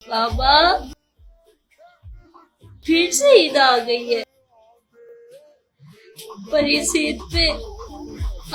बाबा फिर से ईद आ गई है, पर इस ईद पे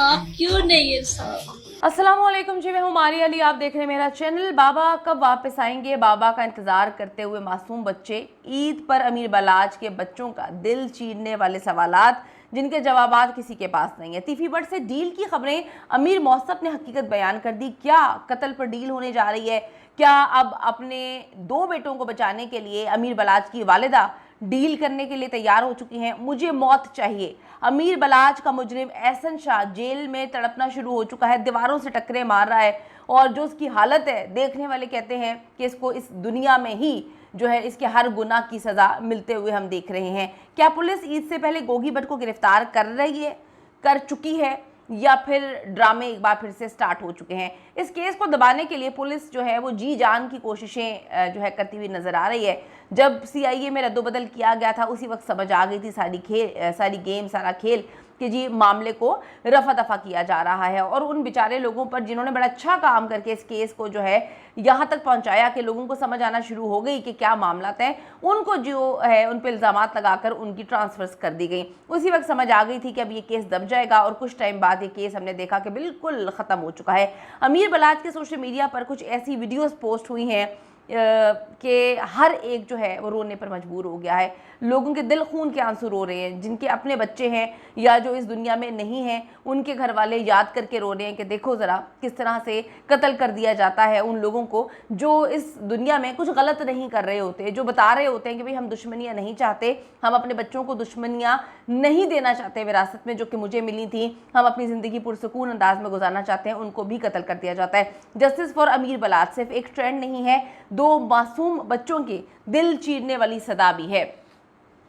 आप क्यों नहीं है साहब? अस्सलामुअलैकुम जी, मैं हूँ मारी अली। आप देख रहे हैं मेरा चैनल। बाबा कब वापस आएंगे, बाबा का इंतज़ार करते हुए मासूम बच्चे। ईद पर अमीर बलाच के बच्चों का दिल चीरने वाले सवालात जिनके जवाबात किसी के पास नहीं है। तीफी बट से डील की खबरें। अमीर मौसम ने हकीकत बयान कर दी। क्या कत्ल पर डील होने जा रही है? क्या अब अपने दो बेटों को बचाने के लिए अमीर बलाच की वालिदा डील करने के लिए तैयार हो चुकी हैं? मुझे मौत चाहिए। अमीर बलाच का मुजरिम एहसन शाह जेल में तड़पना शुरू हो चुका है, दीवारों से टक्करें मार रहा है और जो उसकी हालत है, देखने वाले कहते हैं कि इसको इस दुनिया में ही जो है इसके हर गुनाह की सज़ा मिलते हुए हम देख रहे हैं। क्या पुलिस ईद से पहले गोगी भट्ट को गिरफ्तार कर रही है, कर चुकी है, या फिर ड्रामे एक बार फिर से स्टार्ट हो चुके हैं? इस केस को दबाने के लिए पुलिस जो है वो जी जान की कोशिशें जो है करती हुई नजर आ रही है। जब सीआईए में रद्दोबदल किया गया था उसी वक्त समझ आ गई थी सारी गेम सारा खेल कि जी मामले को रफा दफा किया जा रहा है और उन बेचारे लोगों पर जिन्होंने बड़ा अच्छा काम करके इस केस को जो है यहाँ तक पहुँचाया कि लोगों को समझ आना शुरू हो गई कि क्या मामला है, उनको जो है उन पर इल्ज़ामात लगाकर उनकी ट्रांसफर्स कर दी गई। उसी वक्त समझ आ गई थी कि अब ये केस दब जाएगा और कुछ टाइम बाद ये केस हमने देखा कि बिल्कुल ख़त्म हो चुका है। अमीर बलाच के सोशल मीडिया पर कुछ ऐसी वीडियोज़ पोस्ट हुई हैं कि हर एक जो है वो रोने पर मजबूर हो गया है। लोगों के दिल खून के आंसू रो रहे हैं, जिनके अपने बच्चे हैं या जो इस दुनिया में नहीं हैं, उनके घर वाले याद करके रो रहे हैं कि देखो ज़रा किस तरह से कत्ल कर दिया जाता है उन लोगों को जो इस दुनिया में कुछ गलत नहीं कर रहे होते, जो बता रहे होते हैं कि भाई हम दुश्मनियाँ नहीं चाहते, हम अपने बच्चों को दुश्मनियाँ नहीं देना चाहते विरासत में जो कि मुझे मिली थी, हम अपनी ज़िंदगी पुरसकून अंदाज में गुजारना चाहते हैं, उनको भी कत्ल कर दिया जाता है। जस्टिस फॉर अमीर बलाच सिर्फ एक ट्रेंड नहीं है, दो मासूम बच्चों की दिल चीरने वाली सदा भी है।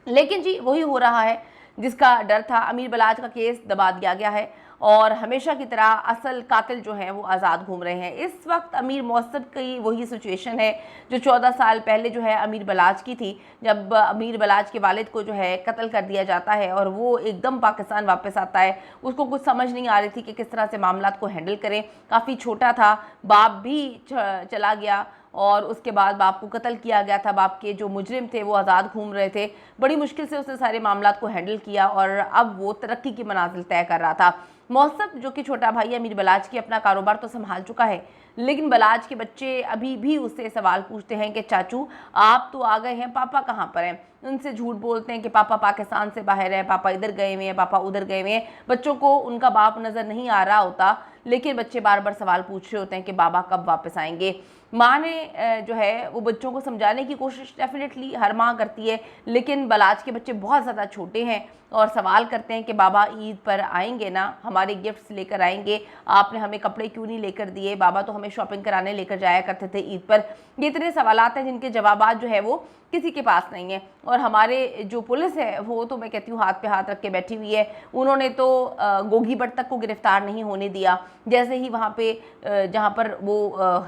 लेकिन जी वही हो रहा है जिसका डर था। अमीर बलाच का केस दबा दिया गया है और हमेशा की तरह असल कातिल जो हैं वो आज़ाद घूम रहे हैं। इस वक्त अमीर मौसम की वही सिचुएशन है जो 14 साल पहले जो है अमीर बलाच की थी, जब अमीर बलाच के वालिद को जो है कत्ल कर दिया जाता है और वो एकदम पाकिस्तान वापस आता है। उसको कुछ समझ नहीं आ रही थी कि किस तरह से मामला को हैंडल करें। काफ़ी छोटा था, बाप भी चला गया और उसके बाद बाप को कत्ल किया गया था। बाप के जो मुजरिम थे वो आज़ाद घूम रहे थे। बड़ी मुश्किल से उसने सारे मामला को हैंडल किया और अब वो तरक्की की मनाजिल तय कर रहा था। मौसम जो कि छोटा भाई अमीर बलाच की अपना कारोबार तो संभाल चुका है, लेकिन बलाच के बच्चे अभी भी उससे सवाल पूछते हैं कि चाचू आप तो आ गए हैं, पापा कहाँ पर हैं? उनसे झूठ बोलते हैं कि पापा पाकिस्तान से बाहर है, पापा इधर गए हुए हैं, पापा उधर गए हुए हैं। बच्चों को उनका बाप नज़र नहीं आ रहा होता, लेकिन बच्चे बार बार सवाल पूछ रहे होते हैं कि बाबा कब वापस आएंगे। माँ ने जो है वो बच्चों को समझाने की कोशिश डेफिनेटली हर माँ करती है, लेकिन बलाच के बच्चे बहुत ज़्यादा छोटे हैं और सवाल करते हैं कि बाबा ईद पर आएंगे ना, हमारे गिफ्ट्स लेकर आएंगे, आपने हमें कपड़े क्यों नहीं लेकर दिए, बाबा तो हमें शॉपिंग कराने लेकर जाया करते थे ईद पर। ये इतने सवालात हैं जिनके जवाबात जो है वो किसी के पास नहीं है। और हमारे जो पुलिस है वो तो मैं कहती हूँ हाथ पे हाथ रख के बैठी हुई है। उन्होंने तो गोगी भट्ट तक को गिरफ्तार नहीं होने दिया। जैसे ही वहाँ पे जहाँ पर वो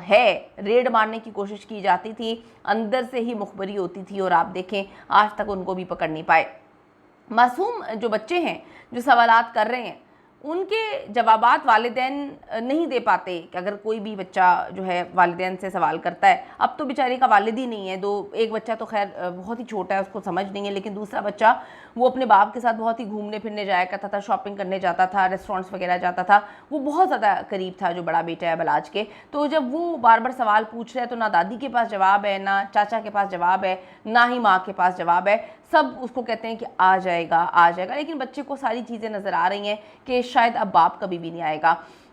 है रेड मारने की कोशिश की जाती थी, अंदर से ही मुखबरी होती थी और आप देखें आज तक उनको भी पकड़ नहीं पाए। मासूम जो बच्चे हैं जो सवालात कर रहे हैं उनके जवाबात वालिदैन नहीं दे पाते कि अगर कोई भी बच्चा जो है वालिदैन से सवाल करता है। अब तो बेचारे का वालिद ही नहीं है, एक बच्चा तो खैर बहुत ही छोटा है, उसको समझ नहीं है, लेकिन दूसरा बच्चा वो अपने बाप के साथ बहुत ही घूमने फिरने जाया करता था, शॉपिंग करने जाता था, रेस्टोरेंट्स वगैरह जाता था। वो बहुत ज़्यादा करीब था जो बड़ा बेटा है बलाच के। तो जब वो बार बार सवाल पूछ रहे हैं तो ना दादी के पास जवाब है, ना चाचा के पास जवाब है, ना ही माँ के पास जवाब है। सब उसको कहते हैं कि आ जाएगा आ जाएगा, लेकिन बच्चे को सारी चीज़ें नज़र आ रही हैं कि शायद अब बाप कभी भी नहीं आएगा।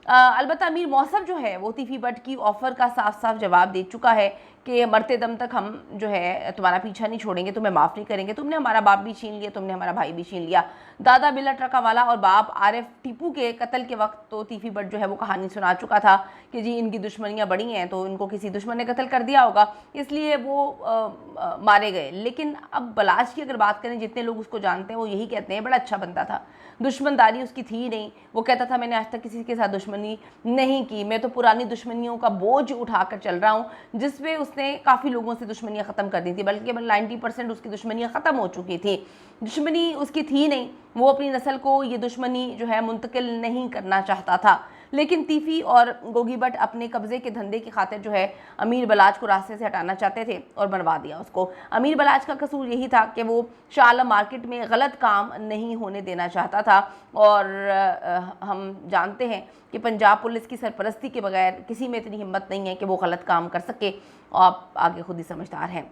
अलबत्ता अमीर मौसम जो है वो तीफी बट की ऑफ़र का साफ साफ जवाब दे चुका है कि मरते दम तक हम जो है तुम्हारा पीछा नहीं छोड़ेंगे, तुम्हें माफ़ नहीं करेंगे, तुमने हमारा बाप भी छीन लिया, तुमने हमारा भाई भी छीन लिया। दादा बिल्ला ट्रकावाला और बाप आरिफ टीपू के कत्ल के वक्त तो तीफी बट जो है वो कहानी सुना चुका था कि जी इनकी दुश्मनियाँ बड़ी हैं, तो इनको किसी दुश्मन ने कत्ल कर दिया होगा इसलिए वो मारे गए। लेकिन अब बलाच की अगर बात करें, जितने लोग उसको जानते हैं वो यही कहते हैं बड़ा अच्छा बंदा था, दुश्मनदारी उसकी थी नहीं। वो कहता था मैंने आज तक किसी के साथ दुश्मनी नहीं की, मैं तो पुरानी दुश्मनियों का बोझ उठाकर चल रहा हूँ, जिसमें उसने काफ़ी लोगों से दुश्मनियाँ ख़त्म कर दी थी, बल्कि 90% उसकी दुश्मनियाँ ख़त्म हो चुकी थी। दुश्मनी उसकी थी नहीं, वो अपनी नस्ल को ये दुश्मनी जो है मुंतकिल नहीं करना चाहता था। लेकिन तीफी और गोगी भट्ट अपने कब्जे के धंधे की खातिर जो है अमीर बलाज को रास्ते से हटाना चाहते थे और बनवा दिया उसको। अमीर बलाज का कसूर यही था कि वो शाह आलम मार्केट में गलत काम नहीं होने देना चाहता था, और हम जानते हैं कि पंजाब पुलिस की सरपरस्ती के बगैर किसी में इतनी हिम्मत नहीं है कि वो गलत काम कर सके। आप आगे खुद ही समझदार हैं।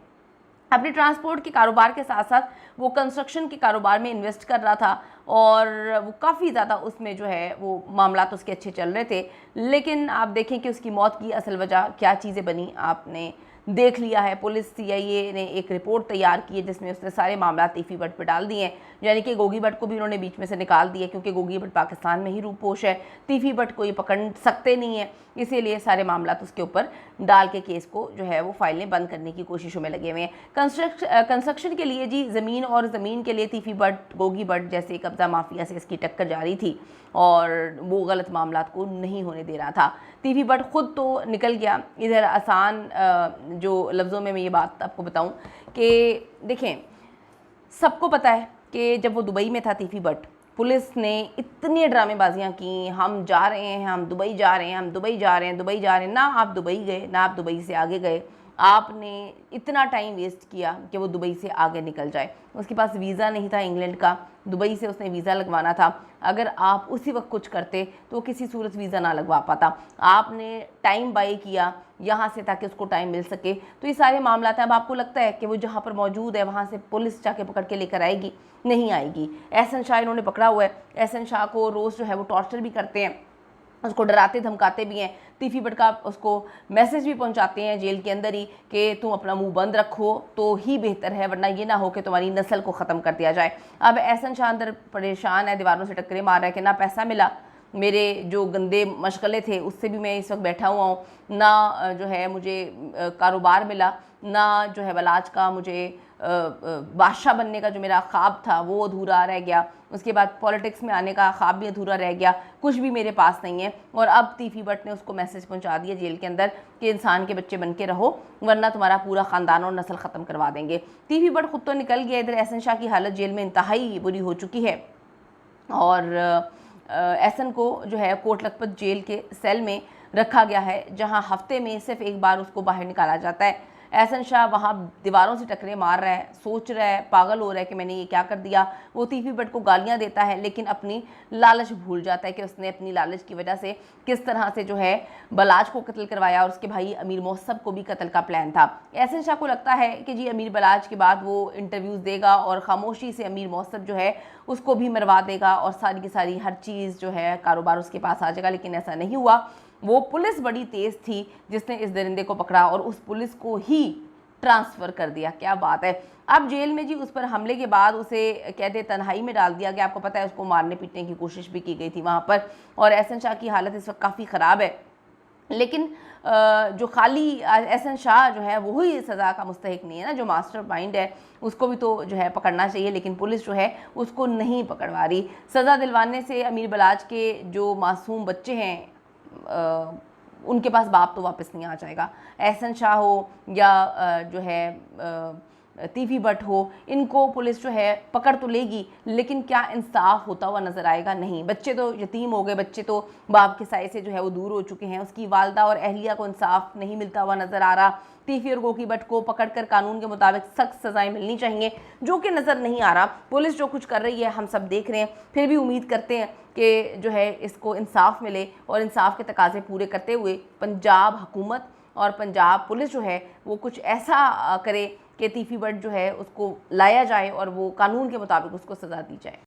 अपने ट्रांसपोर्ट के कारोबार के साथ साथ वो कंस्ट्रक्शन के कारोबार में इन्वेस्ट कर रहा था, और वो काफ़ी ज़्यादा उसमें जो है वो मामला तो उसके अच्छे चल रहे थे। लेकिन आप देखें कि उसकी मौत की असल वजह क्या चीज़ें बनी, आपने देख लिया है। पुलिस CIA ने एक रिपोर्ट तैयार की है जिसमें उसने सारे मामला तीफी भट्ट पे डाल दिए हैं, यानी कि गोगी भट्ट को भी उन्होंने बीच में से निकाल दिया, क्योंकि गोगी भट्ट पाकिस्तान में ही रूपोश है, तीफी भट्ट को ये पकड़ सकते नहीं है, इसीलिए सारे मामला तो उसके ऊपर डाल के केस को जो है वो फाइलें बंद करने की कोशिशों में लगे हुए हैं। कंस्ट्रक्शन के लिए जी ज़मीन और ज़मीन के लिए तीफी भट्ट गोगी भट्ट जैसे कब्ज़ा माफिया से इसकी टक्कर जारी थी, और वो गलत मामला को नहीं होने दे रहा था। तीफी भट्ट खुद तो निकल गया। इधर आसान जो लफ्ज़ों में मैं ये बात आपको बताऊं कि देखें, सबको पता है कि जब वो दुबई में था तीफी भट्ट, पुलिस ने इतनी ड्रामेबाजियाँ की, हम जा रहे हैं, हम दुबई जा रहे हैं, हम दुबई जा रहे हैं, दुबई जा रहे हैं। ना आप दुबई गए, ना आप दुबई से आगे गए, आपने इतना टाइम वेस्ट किया कि वो दुबई से आगे निकल जाए। उसके पास वीज़ा नहीं था इंग्लैंड का, दुबई से उसने वीज़ा लगवाना था। अगर आप उसी वक्त कुछ करते तो किसी सूरत वीज़ा ना लगवा पाता। आपने टाइम बाय किया यहाँ से ताकि उसको टाइम मिल सके। तो ये सारे मामला हैं। अब आपको लगता है कि वो जहाँ पर मौजूद है वहाँ से पुलिस जाके पकड़ के लेकर आएगी? नहीं आएगी। एहसन शाह इन्होंने पकड़ा हुआ है। एहसन शाह को रोज़ जो है वो टॉर्चर भी करते हैं, उसको डराते धमकाते भी हैं। तीफी भट्ट का उसको मैसेज भी पहुंचाते हैं जेल के अंदर ही कि तुम अपना मुंह बंद रखो तो ही बेहतर है, वरना ये ना हो कि तुम्हारी नस्ल को ख़त्म कर दिया जाए। अब एहसन शाह अंदर परेशान है, दीवारों से टक्करें मार रहा है कि ना पैसा मिला, मेरे जो गंदे मशगले थे उससे भी मैं इस वक्त बैठा हुआ हूँ, ना जो है मुझे कारोबार मिला, ना जो है बलाज का मुझे बादशाह बनने का जो मेरा ख्वाब था वो अधूरा रह गया। उसके बाद पॉलिटिक्स में आने का ख्वाब भी अधूरा रह गया, कुछ भी मेरे पास नहीं है। और अब तीफी भट्ट ने उसको मैसेज पहुंचा दिया जेल के अंदर कि इंसान के बच्चे बन के रहो, वरना तुम्हारा पूरा ख़ानदान और नस्ल ख़त्म करवा देंगे। तीफी भट्ट खुद तो निकल गया। इधर एहसन शाह की हालत जेल में इंतहाई बुरी हो चुकी है, और एहसन को जो है कोट लखपत जेल के सेल में रखा गया है, जहां हफ्ते में सिर्फ एक बार उसको बाहर निकाला जाता है। एहसन शाह वहाँ दीवारों से टकरे मार रहा है, सोच रहा है, पागल हो रहा है कि मैंने ये क्या कर दिया। वो तीफी भट्ट को गालियाँ देता है, लेकिन अपनी लालच भूल जाता है कि उसने अपनी लालच की वजह से किस तरह से जो है बलाज को कत्ल करवाया, और उसके भाई अमीर मौसम को भी कत्ल का प्लान था। एहसन शाह को लगता है कि जी अमीर बलाज के बाद वो इंटरव्यूज़ देगा और खामोशी से अमीर मौसम जो है उसको भी मरवा देगा, और सारी की सारी हर चीज़ जो है कारोबार उसके पास आ जाएगा। लेकिन ऐसा नहीं हुआ। वो पुलिस बड़ी तेज़ थी जिसने इस दरिंदे को पकड़ा और उस पुलिस को ही ट्रांसफ़र कर दिया। क्या बात है। अब जेल में जी उस पर हमले के बाद उसे कहते तन्हाई में डाल दिया गया। आपको पता है उसको मारने पीटने की कोशिश भी की गई थी वहाँ पर, और एहसन शाह की हालत इस वक्त काफ़ी ख़राब है। लेकिन जो खाली एहसन शाह जो है वही सज़ा का मुस्तहिक नहीं है ना, जो मास्टर माइंड है उसको भी तो जो है पकड़ना चाहिए, लेकिन पुलिस जो है उसको नहीं पकड़वा रही। सज़ा दिलवाने से अमीर बलाज के जो मासूम बच्चे हैं उनके पास बाप तो वापस नहीं आ जाएगा। एहसन शाह हो या जो है तीफी भट्ट हो, इनको पुलिस जो है पकड़ तो लेगी, लेकिन क्या इंसाफ होता हुआ नज़र आएगा? नहीं। बच्चे तो यतीम हो गए, बच्चे तो बाप के साए से जो है वो दूर हो चुके हैं। उसकी वालदा और अहलिया को इंसाफ नहीं मिलता हुआ नज़र आ रहा। तीफी और गोगी भट्ट को पकड़कर कानून के मुताबिक सख्त सज़ाएं मिलनी चाहिए, जो कि नज़र नहीं आ रहा। पुलिस जो कुछ कर रही है हम सब देख रहे हैं, फिर भी उम्मीद करते हैं कि जो है इसको इंसाफ मिले, और इंसाफ के तकाजे पूरे करते हुए पंजाब हुकूमत और पंजाब पुलिस जो है वो कुछ ऐसा करे कि तीफी भट्ट जो है उसको लाया जाए और वो कानून के मुताबिक उसको सज़ा दी जाए।